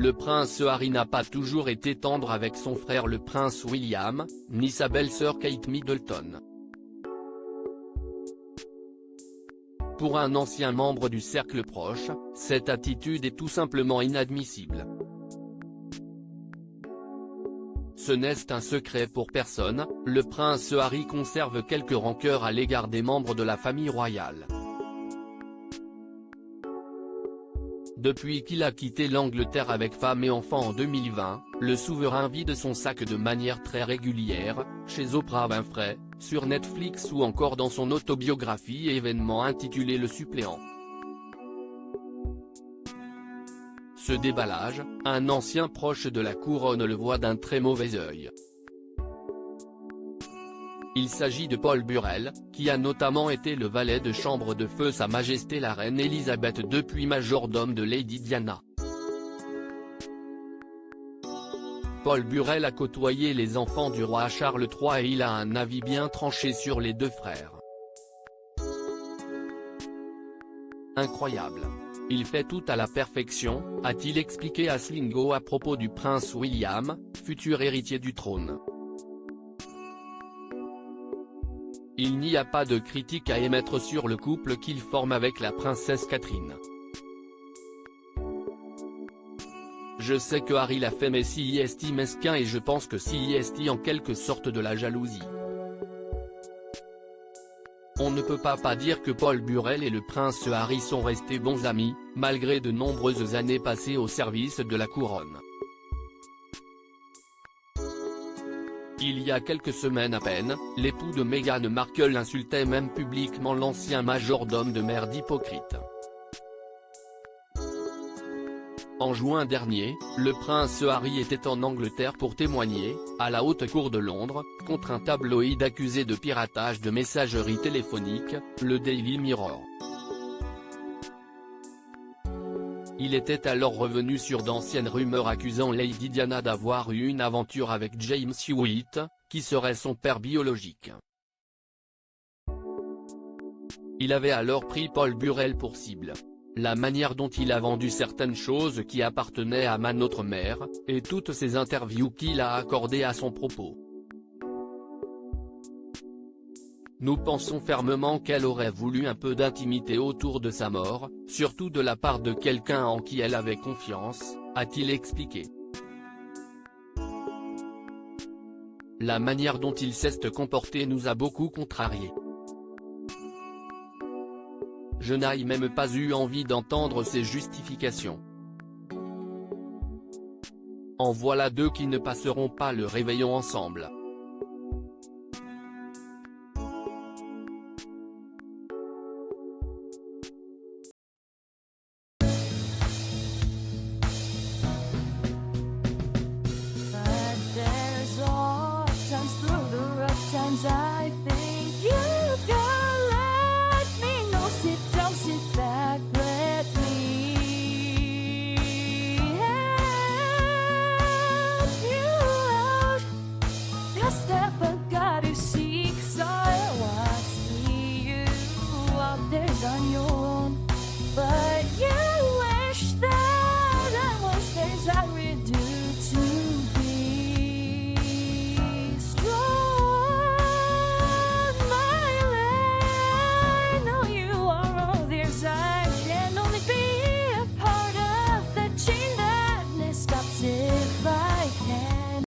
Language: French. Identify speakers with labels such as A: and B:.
A: le prince Harry n'a pas toujours été tendre avec son frère le prince William, ni sa belle-sœur Kate Middleton. Pour un ancien membre du cercle proche, cette attitude est tout simplement inadmissible. Ce n'est un secret pour personne, le prince Harry conserve quelques rancœurs à l'égard des membres de la famille royale. Depuis qu'il a quitté l'Angleterre avec femme et enfants en 2020, le souverain vide son sac de manière très régulière, chez Oprah Winfrey, sur Netflix ou encore dans son autobiographie et événement intitulé Le Suppléant. Ce déballage, un ancien proche de la couronne le voit d'un très mauvais œil. Il s'agit de Paul Burrell, qui a notamment été le valet de chambre de feu Sa Majesté la Reine Elisabeth II puis majordome de Lady Diana. Paul Burrell a côtoyé les enfants du roi Charles III et il a un avis bien tranché sur les deux frères. Incroyable. Il fait tout à la perfection, a-t-il expliqué à Slingo à propos du prince William, futur héritier du trône. Il n'y a pas de critique à émettre sur le couple qu'il forme avec la princesse Catherine. Je sais que Harry l'a fait mais si est mesquin et je pense que si est en quelque sorte de la jalousie. On ne peut pas dire que Paul Burrell et le prince Harry sont restés bons amis, malgré de nombreuses années passées au service de la couronne. Il y a quelques semaines à peine, l'époux de Meghan Markle insultait même publiquement l'ancien majordome de mère d'hypocrite. En juin dernier, le prince Harry était en Angleterre pour témoigner, à la Haute Cour de Londres, contre un tabloïd accusé de piratage de messagerie téléphonique, le Daily Mirror. Il était alors revenu sur d'anciennes rumeurs accusant Lady Diana d'avoir eu une aventure avec James Hewitt, qui serait son père biologique. Il avait alors pris Paul Burrell pour cible. La manière dont il a vendu certaines choses qui appartenaient à notre mère, et toutes ces interviews qu'il a accordées à son propos. Nous pensons fermement qu'elle aurait voulu un peu d'intimité autour de sa mort, surtout de la part de quelqu'un en qui elle avait confiance, a-t-il expliqué. La manière dont il s'est comporté nous a beaucoup contrariés. Je n'ai même pas eu envie d'entendre ses justifications. En voilà deux qui ne passeront pas le réveillon ensemble.
B: I think you